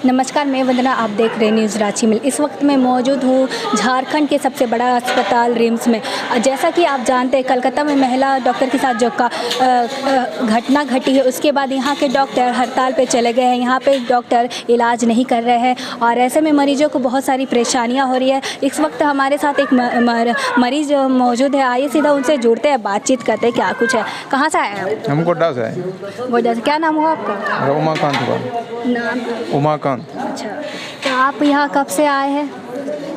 नमस्कार, मैं वंदना, आप देख रहे हैं न्यूज़ रांची में। इस वक्त मैं मौजूद हूँ झारखंड के सबसे बड़ा अस्पताल रिम्स में। जैसा कि आप जानते हैं, कलकत्ता में महिला डॉक्टर के साथ जो घटना घटी है, उसके बाद यहाँ के डॉक्टर हड़ताल पे चले गए हैं। यहाँ पे डॉक्टर इलाज नहीं कर रहे हैं और ऐसे में मरीजों को बहुत सारी परेशानियाँ हो रही है। इस वक्त हमारे साथ एक मरीज मौजूद है, आइए सीधा उनसे जुड़ते हैं, बातचीत करते हैं क्या कुछ है। कहाँ से आए हैं? हम गोड्डा से आए। गोड्डा से। क्या नाम हुआ आपका? उमाकांत हुआ। नाम? उमाकांत। अच्छा, तो आप यहाँ कब से आए हैं?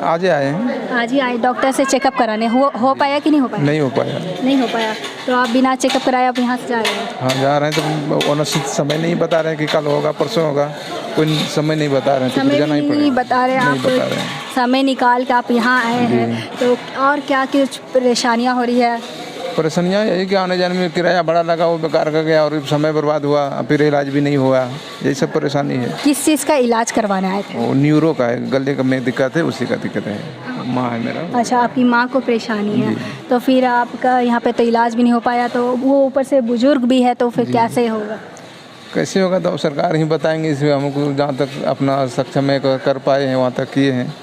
आज ही आए हैं। आज ही आए डॉक्टर से चेकअप कराने। हो पाया कि नहीं हो पाया? नहीं हो पाया। नहीं हो पाया, तो आप बिना चेकअप कराए आप यहाँ से जा रहे हैं? हाँ, जा रहे हैं। तो निश्चित समय नहीं बता रहे हैं कि कल होगा परसों होगा, कोई समय नहीं बता रहे हैं। समय नहीं बता रहे हैं आप? समय निकाल के आप यहाँ आए हैं, तो और क्या कुछ परेशानियाँ हो रही है? परेशानियाँ यही कि आने जाने में किराया बड़ा लगा, वो बेकार कर गया और समय बर्बाद हुआ, फिर इलाज भी नहीं हुआ। यही सब परेशानी है। किस चीज़ का इलाज करवाने आए थे? वो न्यूरो का है, गले का में दिक्कत है, उसी का दिक्कत है। माँ है मेरा। अच्छा, आपकी माँ को परेशानी है, तो फिर आपका यहाँ पे तो इलाज भी नहीं हो पाया, तो वो ऊपर से बुजुर्ग भी है, तो फिर कैसे होगा? कैसे होगा तो सरकार ही बताएंगे। इसमें हमको जहाँ तक अपना सक्षम है कर पाए हैं वहाँ तक किए हैं।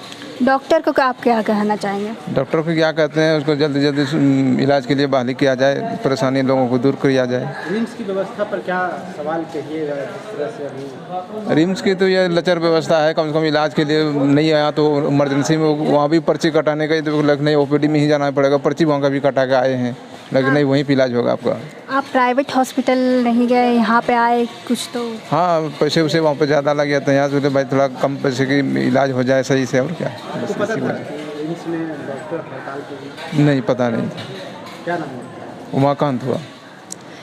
डॉक्टर को आप क्या कहना चाहेंगे? डॉक्टर को क्या कहते हैं, उसको जल्दी जल्दी इलाज के लिए बहाली किया जाए, परेशानी लोगों को दूर किया जाए। रिम्स की व्यवस्था पर क्या सवाल कहिएगा? जिस तरह से अभी रिम्स की तो ये लचर व्यवस्था है, कम से कम इलाज के लिए नहीं आया तो इमरजेंसी में वहाँ भी पर्ची कटाने का तो नहीं, ओपीडी में ही जाना पड़ेगा। पर्ची वहाँ का भी कटा के आए हैं, लेकिन नहीं वहीं पर इलाज होगा आपका। आप प्राइवेट हॉस्पिटल नहीं गए, यहाँ पे आए कुछ तो? हाँ, पैसे उसे वहाँ पे ज़्यादा लग जाते हैं, यहाँ से भाई थोड़ा कम पैसे की इलाज हो जाए सही से, और क्या। तो पता था रिम्स में डॉक्टर हड़ताल पे? नहीं, पता नहीं। क्या नाम है? उमाकांत हुआ।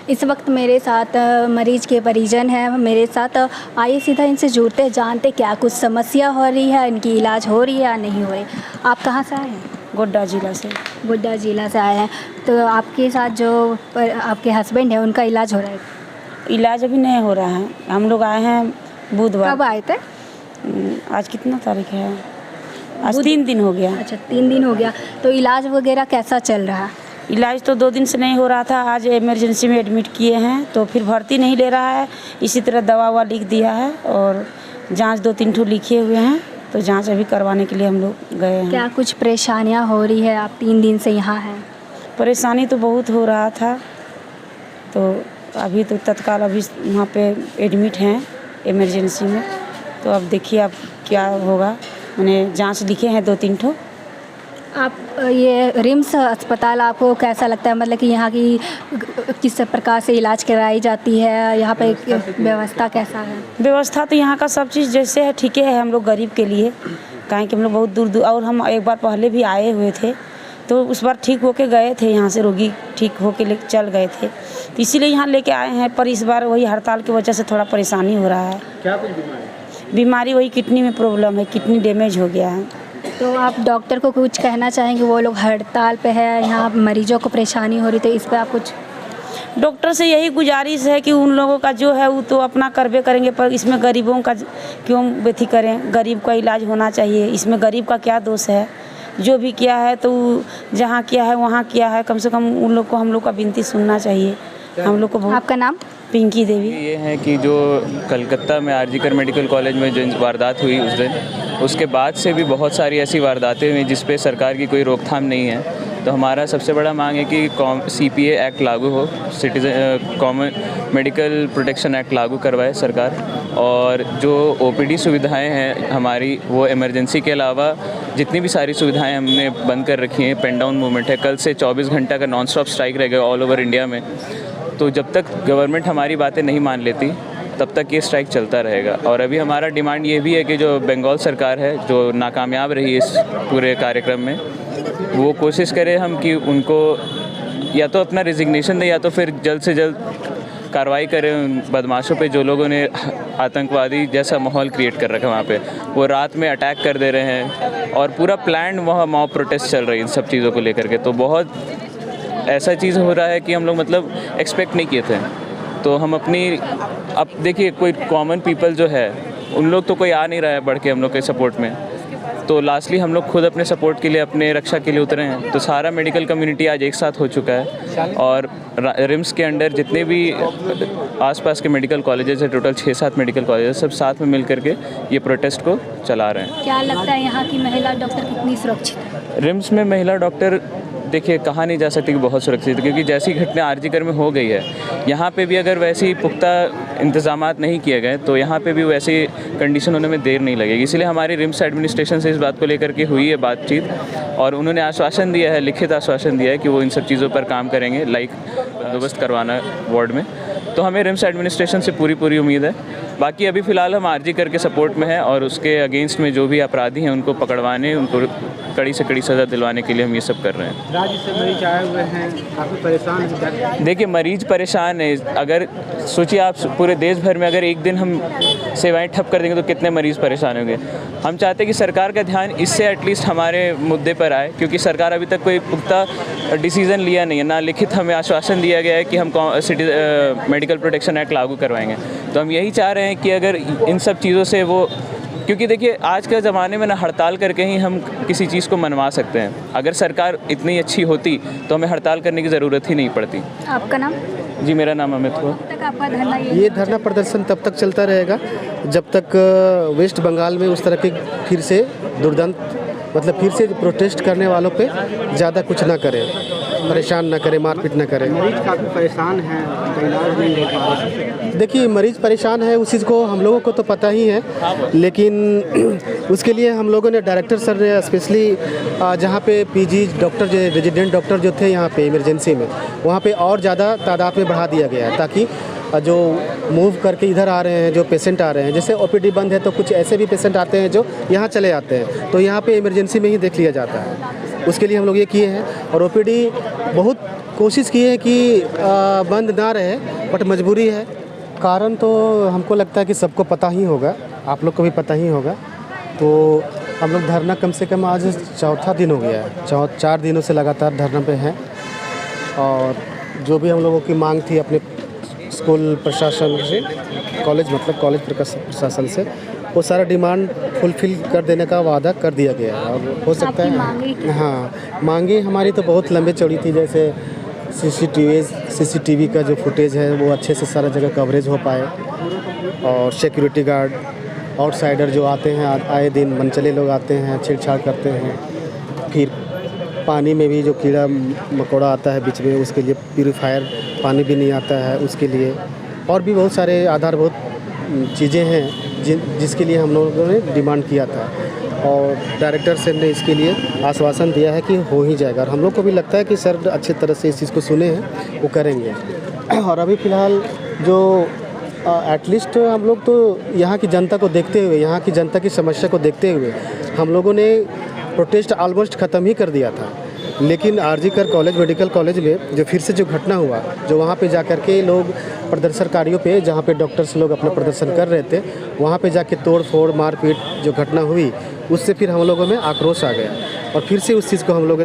इस वक्त मेरे साथ मरीज के परिजन हैं मेरे साथ। आइए सीधा इनसे जुड़ते, जानते क्या कुछ समस्या हो रही है, इनकी इलाज हो रही है या नहीं हो रही। आप कहाँ से आए हैं? गोड्डा जिला से। गोड्डा जिला से आए हैं, तो आपके साथ जो आपके हस्बैंड है, उनका इलाज हो रहा है? इलाज अभी नहीं हो रहा है। हम लोग आए हैं बुधवार। कब आए थे? आज कितना तारीख है? आज 3 दिन हो गया। अच्छा, 3 दिन हो गया। तो इलाज वगैरह कैसा चल रहा है? इलाज तो 2 दिन से नहीं हो रहा था। आज इमरजेंसी में एडमिट किए हैं, तो फिर भर्ती नहीं ले रहा है। इसी तरह दवा लिख दिया है और जांच 2-3 ठो लिखे हुए हैं, तो जांच अभी करवाने के लिए हम लोग गए हैं। क्या कुछ परेशानियां हो रही है? आप 3 दिन से यहाँ हैं। परेशानी तो बहुत हो रहा था, तो अभी तो तत्काल अभी वहाँ पे एडमिट हैं इमरजेंसी में। तो अब देखिए अब क्या होगा। मैंने जांच लिखे हैं 2-3 ठो। आप ये रिम्स अस्पताल आपको कैसा लगता है? मतलब कि यहाँ की किस प्रकार से इलाज कराई जाती है, यहाँ पे व्यवस्था कैसा है? व्यवस्था तो यहाँ का सब चीज़ जैसे है ठीक है। हम लोग गरीब के लिए, कहें कि हम लोग बहुत दूर और हम एक बार पहले भी आए हुए थे, तो उस बार ठीक होके गए थे। यहाँ से रोगी ठीक होके ले चल गए थे, तो इसीलिए यहाँ लेके आए हैं। पर इस बार वही हड़ताल की वजह से थोड़ा परेशानी हो रहा है। क्या कुछ बीमारी? बीमारी वही किडनी में प्रॉब्लम है, किडनी डैमेज हो गया है। तो आप डॉक्टर को कुछ कहना चाहेंगे? वो लोग हड़ताल पे है, यहाँ मरीजों को परेशानी हो रही, तो इस पर आप कुछ? डॉक्टर से यही गुजारिश है कि उन लोगों का जो है वो तो अपना करबे करेंगे, पर इसमें गरीबों का क्यों बेथी करें? गरीब का इलाज होना चाहिए। इसमें गरीब का क्या दोष है? जो भी किया है तो जहाँ किया है वहाँ किया है। कम से कम उन लोग को हम लोग का विनती सुनना चाहिए। हम लोग को आपका नाम? पिंकी देवी। ये है कि जो कलकत्ता में आरजीकर मेडिकल कॉलेज में जो वारदात हुई उस दिन, उसके बाद से भी बहुत सारी ऐसी वारदातें हुई जिस पे सरकार की कोई रोकथाम नहीं है। तो हमारा सबसे बड़ा मांग है कि CPA एक्ट लागू हो, citizen common medical protection act लागू करवाए सरकार। और जो OPD सुविधाएं हैं हमारी, वो इमरजेंसी के अलावा जितनी भी सारी सुविधाएं हमने बंद कर रखी हैं। पेन डाउन मूवमेंट है, कल से 24 घंटा का नॉन स्टॉप स्ट्राइक रहेगा ऑल ओवर इंडिया में। तो जब तक गवर्नमेंट हमारी बातें नहीं मान लेती तब तक ये स्ट्राइक चलता रहेगा। और अभी हमारा डिमांड ये भी है कि जो बंगाल सरकार है, जो नाकामयाब रही इस पूरे कार्यक्रम में, वो कोशिश करे हम कि उनको या तो अपना रिजिग्नेशन दे या तो फिर जल्द से जल्द कार्रवाई करें उन बदमाशों पे जो लोगों ने आतंकवादी जैसा माहौल क्रिएट कर रखा है वहाँ पे। वो रात में अटैक कर दे रहे हैं और पूरा प्लान वहाँ मॉब प्रोटेस्ट चल रही है इन सब चीज़ों को लेकर के। तो बहुत ऐसा चीज़ हो रहा है कि हम लोग मतलब एक्सपेक्ट नहीं किए थे। तो हम अपनी अब देखिए कोई कॉमन पीपल जो है, उन लोग तो कोई आ नहीं रहा है बढ़ के हम लोग के सपोर्ट में। तो लास्टली हम लोग खुद अपने सपोर्ट के लिए, अपने रक्षा के लिए उतरे हैं। तो सारा मेडिकल कम्युनिटी आज एक साथ हो चुका है और रिम्स के अंडर जितने भी आसपास के मेडिकल कॉलेजेस है, टोटल 6-7 मेडिकल कॉलेजेस, सब साथ में मिल करके ये प्रोटेस्ट को चला रहे हैं। क्या लगता है यहाँ की महिला डॉक्टर कितनी सुरक्षित है? रिम्स में महिला डॉक्टर देखिए कहा नहीं जा सकती कि बहुत सुरक्षित, क्योंकि जैसी घटना आरजीकर में हो गई है, यहाँ पे भी अगर वैसी पुख्ता इंतजामात नहीं किए गए तो यहाँ पे भी वैसी कंडीशन होने में देर नहीं लगेगी। इसलिए हमारी रिम्स एडमिनिस्ट्रेशन से इस बात को लेकर के हुई है बातचीत और उन्होंने आश्वासन दिया है, लिखित आश्वासन दिया है कि वो इन सब चीज़ों पर काम करेंगे, लाइक बंदोबस्त करवाना वार्ड में। तो हमें रिम्स एडमिनिस्ट्रेशन से पूरी उम्मीद है। बाकी अभी फ़िलहाल हम आरजीकर के सपोर्ट में हैं और उसके अगेंस्ट में जो भी अपराधी हैं उनको पकड़वाने, उनको कड़ी से कड़ी सज़ा दिलवाने के लिए हम ये सब कर रहे हैं। राज्य से मरीज आए हुए हैं, काफ़ी परेशान हैं। देखिए मरीज परेशान है, अगर सोचिए आप पूरे देश भर में अगर एक दिन हम सेवाएं ठप कर देंगे तो कितने मरीज़ परेशान होंगे। हम चाहते हैं कि सरकार का ध्यान इससे एटलीस्ट हमारे मुद्दे पर आए, क्योंकि सरकार अभी तक कोई पुख्ता डिसीज़न लिया नहीं है, ना लिखित हमें आश्वासन दिया गया है कि हम मेडिकल प्रोटेक्शन एक्ट लागू करवाएंगे। तो हम यही चाह रहे हैं कि अगर इन सब चीज़ों से वो, क्योंकि देखिए आज के ज़माने में ना हड़ताल करके ही हम किसी चीज़ को मनवा सकते हैं। अगर सरकार इतनी अच्छी होती तो हमें हड़ताल करने की ज़रूरत ही नहीं पड़ती। आपका नाम? जी मेरा नाम अमित हुआ। तक आपका धरना ये धरना प्रदर्शन तब तक चलता रहेगा जब तक वेस्ट बंगाल में उस तरह के फिर से दुर्दांत, मतलब फिर से प्रोटेस्ट करने वालों पे ज़्यादा कुछ ना करे, परेशान ना करे, मारपीट ना करे। मरीज काफ़ी परेशान हैं, इलाज नहीं हो पा रहा। देखिए मरीज परेशान है उस चीज़ को हम लोगों को तो पता ही है, लेकिन उसके लिए हम लोगों ने डायरेक्टर सर ने स्पेशली जहाँ पे पीजी डॉक्टर जो रेजिडेंट डॉक्टर जो थे यहाँ पे इमरजेंसी में, वहाँ पे और ज़्यादा तादाद में बढ़ा दिया गया है, ताकि जो मूव करके इधर आ रहे हैं, जो पेशेंट आ रहे हैं, जैसे ओपीडी बंद है तो कुछ ऐसे भी पेशेंट आते हैं जो यहाँ चले आते हैं, तो यहाँ पे इमरजेंसी में ही देख लिया जाता है। उसके लिए हम लोग ये किए हैं और ओपीडी बहुत कोशिश की है कि बंद ना रहे, बट मजबूरी है। कारण तो हमको लगता है कि सबको पता ही होगा, आप लोग को भी पता ही होगा। तो हम लोग धरना कम से कम आज चौथा दिन हो गया है, 4 दिनों से लगातार धरना पे हैं और जो भी हम लोगों की मांग थी अपने स्कूल प्रशासन से, कॉलेज प्रशासन से, वो सारा डिमांड फुलफ़िल कर देने का वादा कर दिया गया है। और हो सकता है हाँ, मांगे हमारी तो बहुत लंबी चौड़ी थी, जैसे सीसीटीवी का जो फुटेज है वो अच्छे से सारा जगह कवरेज हो पाए और सिक्योरिटी गार्ड, आउटसाइडर जो आते हैं आए दिन मनचले लोग आते हैं, छेड़छाड़ करते हैं। फिर पानी में भी जो कीड़ा मकोड़ा आता है बीच में, उसके लिए प्यूरीफायर पानी भी नहीं आता है उसके लिए, और भी बहुत सारे आधारभूत चीज़ें हैं जिसके लिए हम लोगों ने डिमांड किया था और डायरेक्टर सर ने इसके लिए आश्वासन दिया है कि हो ही जाएगा। और हम लोग को भी लगता है कि सर अच्छी तरह से इस चीज़ को सुने हैं, वो करेंगे। और अभी फ़िलहाल जो एटलीस्ट हम लोग तो यहाँ की जनता को देखते हुए, यहाँ की जनता की समस्या को देखते हुए हम लोगों ने प्रोटेस्ट ऑलमोस्ट ख़त्म ही कर दिया था। लेकिन आरजीकर कॉलेज मेडिकल कॉलेज में जो फिर से जो घटना हुआ, जो वहाँ पे जाकर के लोग प्रदर्शनकारियों पे, जहाँ पे डॉक्टर्स लोग अपना प्रदर्शन कर रहे थे, वहाँ पे जाके तोड़ फोड़ मारपीट जो घटना हुई, उससे फिर हम लोगों में आक्रोश आ गया और फिर से उस चीज़ को हम लोगों ने